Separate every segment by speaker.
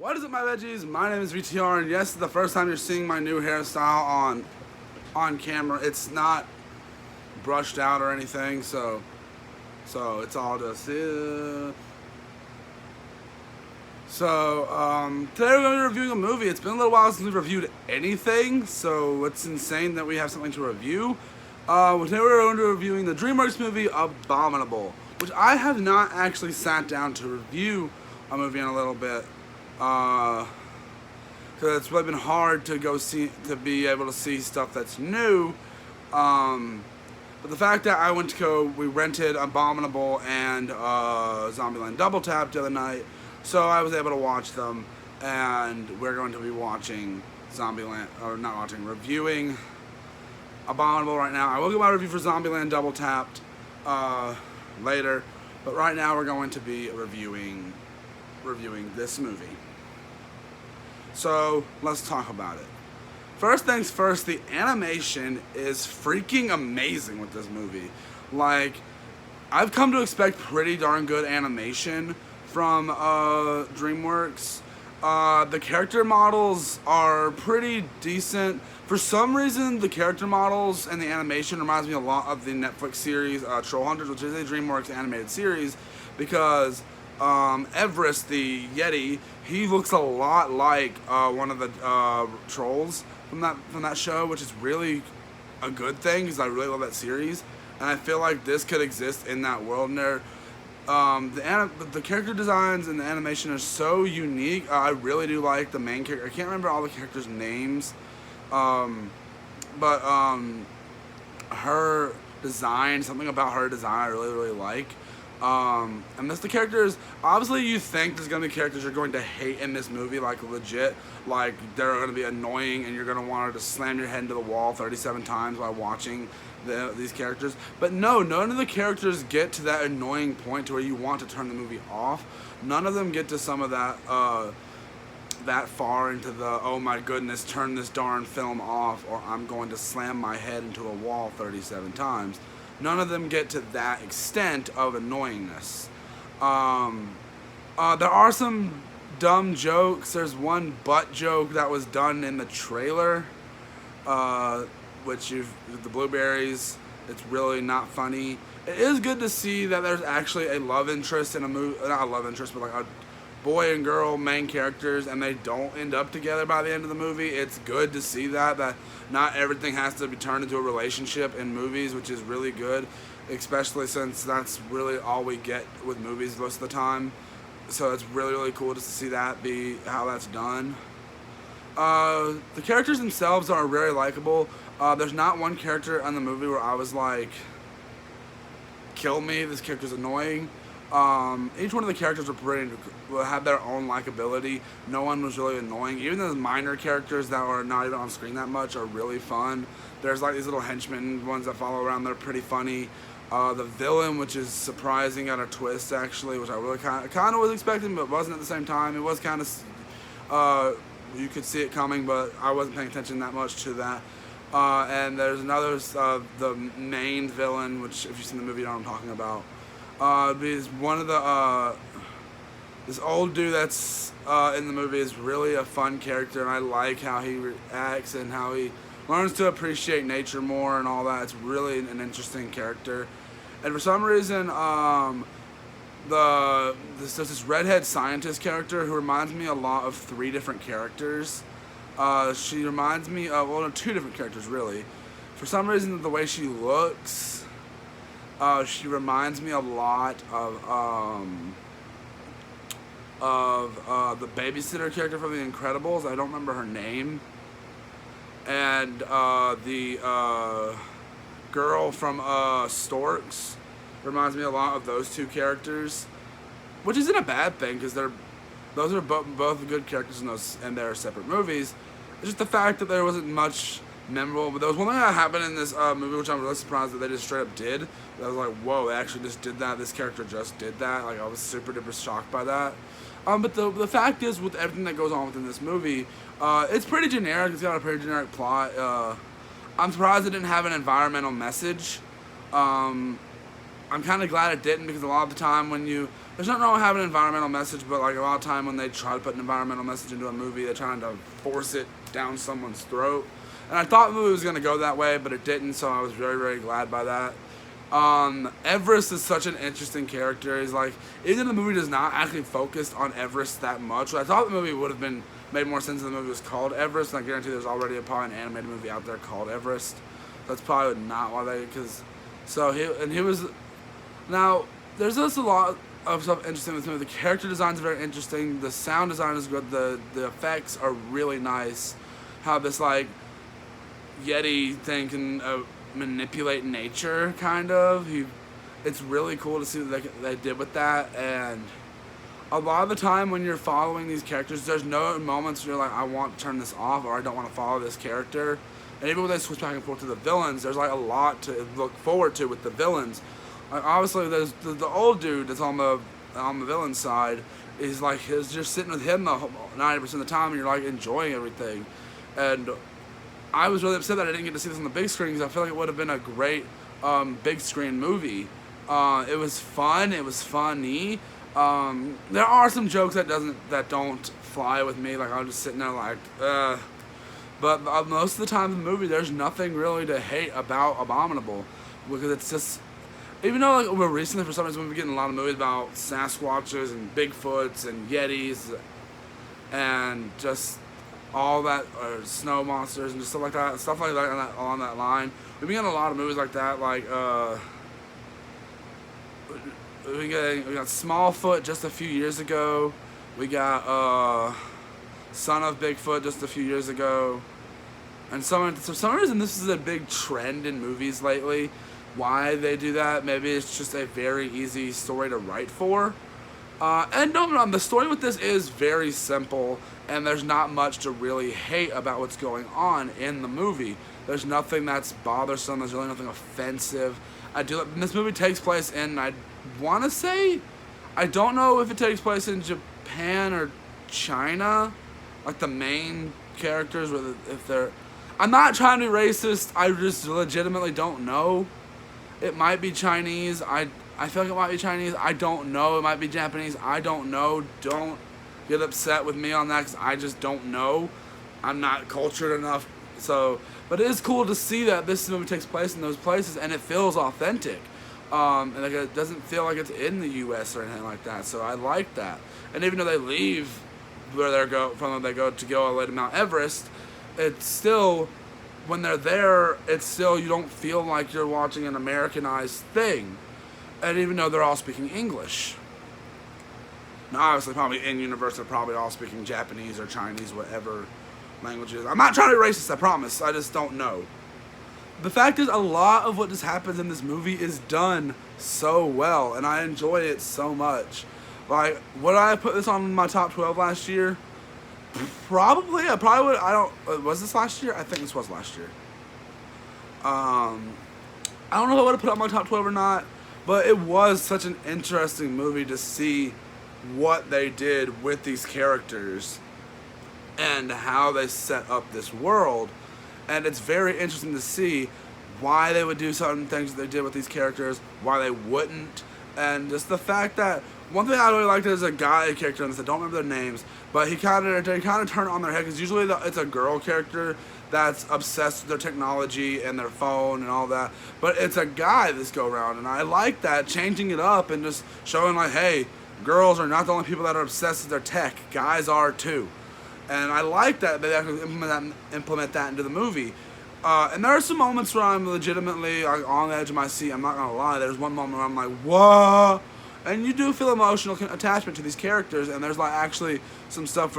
Speaker 1: What is up, my veggies? My name is VTR, and yes, it's the first time you're seeing my new hairstyle on camera. It's not brushed out or anything, so it's all just today we're going to be reviewing a movie. It's been a little while since we've reviewed anything, so it's insane that we have something to review. Today we're going to be reviewing the DreamWorks movie Abominable, which I have not actually sat down to review a movie in a little bit. Because it's really been hard to be able to see stuff that's new. But the fact that we rented Abominable and Zombieland Double Tap the other night, so I was able to watch them, and we're going to be reviewing Abominable right now. I will get my review for Zombieland Double Tapped later, but right now we're going to be reviewing this movie. So let's talk about it. First things first, the animation is freaking amazing with this movie. Like, I've come to expect pretty darn good animation from DreamWorks. The character models are pretty decent. For some reason, the character models and the animation reminds me a lot of the Netflix series Troll Hunters, which is a DreamWorks animated series, because Everest, the Yeti, he looks a lot like one of the trolls from that show, which is really a good thing because I really love that series, and I feel like this could exist in that world. And the character designs and the animation are so unique. I really do like the main character. I can't remember all the characters' names, but her design, something about her design I really like. And the characters, obviously you think there's going to be characters you're going to hate in this movie, like legit, like they're going to be annoying and you're going to want to slam your head into the wall 37 times while watching these characters. But no, none of the characters get to that annoying point to where you want to turn the movie off. None of them get to some of that, that far into the, oh my goodness, turn this darn film off or I'm going to slam my head into a wall 37 times. None of them get to that extent of annoyingness. There are some dumb jokes. There's one butt joke that was done in the trailer, the blueberries. It's really not funny. It is good to see that there's actually a love interest in a movie, not a love interest, but like a boy and girl main characters, and they don't end up together by the end of the movie. It's good to see that not everything has to be turned into a relationship in movies, which is really good, especially since that's really all we get with movies most of the time. So it's really cool just to see that be how that's done. The characters themselves are very likable. There's not one character in the movie where I was like, kill me, this character's annoying. Each one of the characters had their own likability. No one was really annoying. Even the minor characters that are not even on screen that much are really fun. There's like these little henchmen ones that follow around. They're pretty funny. The villain, which is surprising, got a twist actually, which I really kind of was expecting, but wasn't at the same time. It was kind of you could see it coming, but I wasn't paying attention that much to that. And there's another the main villain, which if you've seen the movie, you know what I'm talking about. Because one of the this old dude that's in the movie is really a fun character, and I like how he reacts and how he learns to appreciate nature more and all that. It's really an interesting character. And for some reason, there's this redhead scientist character who reminds me a lot of three different characters. She reminds me of, well, no, two different characters really. For some reason, the way she looks, she reminds me a lot of the babysitter character from The Incredibles. I don't remember her name. And the girl from Storks reminds me a lot of those two characters, which isn't a bad thing because those are both good characters in their separate movies. It's just the fact that there wasn't much memorable. But there was one thing that happened in this movie which I'm really surprised that they just straight up did. I was like, whoa, they actually just did that. This character just did that. Like, I was super duper shocked by that. But the fact is, with everything that goes on within this movie, it's pretty generic. It's got a pretty generic plot. I'm surprised it didn't have an environmental message. I'm kind of glad it didn't, because a lot of the time when you there's nothing wrong with having an environmental message, but like a lot of time when they try to put an environmental message into a movie, they're trying to force it down someone's throat. And I thought the movie was going to go that way, but it didn't, so I was very, very glad by that. Everest is such an interesting character. He's like, even the movie does not actually focus on Everest that much. I thought the movie would have been made more sense if the movie was called Everest, and I guarantee there's already probably an animated movie out there called Everest. That's probably not why they, he was, now, there's just a lot of stuff interesting with this movie. The character design is very interesting, the sound design is good, the effects are really nice, how this, like, Yeti thing can manipulate nature, kind of. It's really cool to see what they did with that, and a lot of the time when you're following these characters, there's no moments where you're like, I want to turn this off, or I don't want to follow this character. And even when they switch back and forth to the villains, there's like a lot to look forward to with the villains. Like, obviously, there's the old dude that's on the villain side is like, is just sitting with him the 90% of the time, and you're like enjoying everything. And I was really upset that I didn't get to see this on the big screen, because I feel like it would have been a great big screen movie. It was fun. It was funny. There are some jokes that don't fly with me. Like, I'm just sitting there like, But most of the time in the movie, there's nothing really to hate about Abominable, because it's just, even though like we're recently for some reason we've been getting a lot of movies about Sasquatches and Bigfoots and Yetis and just all that, or snow monsters and just stuff like that along that line. We've been getting a lot of movies like that, like we got Smallfoot just a few years ago. We got Son of Bigfoot just a few years ago. And for some reason this is a big trend in movies lately. Why they do that? Maybe it's just a very easy story to write for. And don't get me wrong, the story with this is very simple, and there's not much to really hate about what's going on in the movie. There's nothing that's bothersome, there's really nothing offensive. This movie takes place in, I want to say, I don't know if it takes place in Japan or China, like the main characters, if they're, I'm not trying to be racist, I just legitimately don't know. It might be Chinese, I feel like it might be Chinese, I don't know, it might be Japanese, I don't know. Don't get upset with me on that, because I just don't know. I'm not cultured enough, but it is cool to see that this movie takes place in those places, and it feels authentic. And like, it doesn't feel like it's in the U.S. or anything like that, so I like that. And even though they leave where they go all the way to Mount Everest, it's still, when they're there, it's still, you don't feel like you're watching an Americanized thing. And even though they're all speaking English. Now, obviously, probably in universe, they're probably all speaking Japanese or Chinese, whatever language it is. I'm not trying to be racist, I promise. I just don't know. The fact is, a lot of what just happens in this movie is done so well, and I enjoy it so much. Like, would I have put this on my top 12 last year? Probably. I probably would. Was this last year? I think this was last year. I don't know if I would have put it on my top 12 or not, but it was such an interesting movie to see what they did with these characters and how they set up this world. And it's very interesting to see why they would do certain things that they did with these characters, why they wouldn't, and just the fact that one thing I really liked is a guy character in this. I don't remember their names, but they kind of turn it on their head, because usually it's a girl character that's obsessed with their technology and their phone and all that, but it's a guy this go around, and I like that, changing it up and just showing like, hey, girls are not the only people that are obsessed with their tech, guys are too. And I like that they actually implement that into the movie. And there are some moments where I'm legitimately like, on the edge of my seat. I'm not going to lie. There's one moment where I'm like, whoa. And you do feel emotional attachment to these characters. And there's like actually some stuff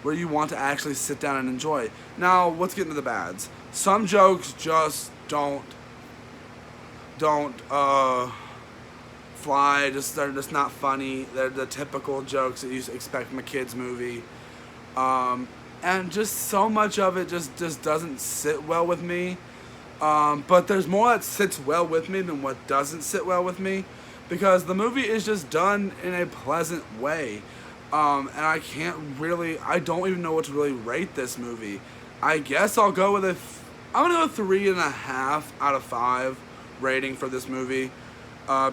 Speaker 1: where you want to actually sit down and enjoy. Now, let's get into the bads. Some jokes just don't fly. They're just not funny. They're the typical jokes that you expect from a kid's movie. And just so much of it just doesn't sit well with me. But there's more that sits well with me than what doesn't sit well with me, because the movie is just done in a pleasant way. And I don't even know what to really rate this movie. I guess I'll go with I'm gonna go 3.5 out of 5 rating for this movie.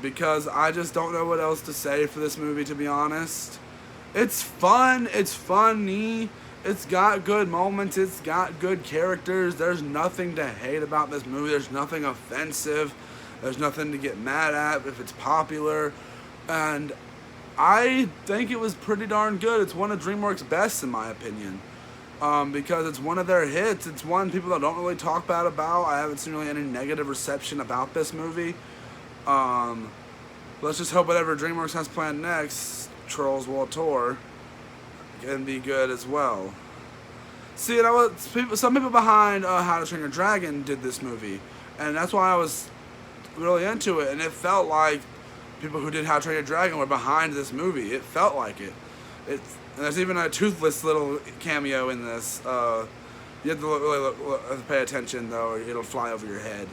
Speaker 1: because I just don't know what else to say for this movie, to be honest. It's fun, it's funny, it's got good moments, it's got good characters. There's nothing to hate about this movie. There's nothing offensive. There's nothing to get mad at if it's popular. And I think it was pretty darn good. It's one of DreamWorks' best, in my opinion. Because it's one of their hits. It's one people that don't really talk bad about. I haven't seen really any negative reception about this movie. Let's just hope whatever DreamWorks has planned next, Trolls World Tour, can be good as well. See, some people behind How to Train Your Dragon did this movie, and that's why I was really into it. And it felt like people who did How to Train Your Dragon were behind this movie. It felt like it. And there's even a toothless little cameo in this. You have to really pay attention, though, or it'll fly over your head.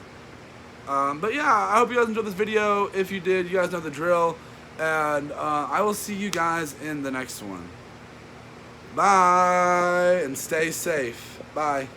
Speaker 1: But yeah, I hope you guys enjoyed this video. If you did, you guys know the drill. And I will see you guys in the next one. Bye, and stay safe. Bye.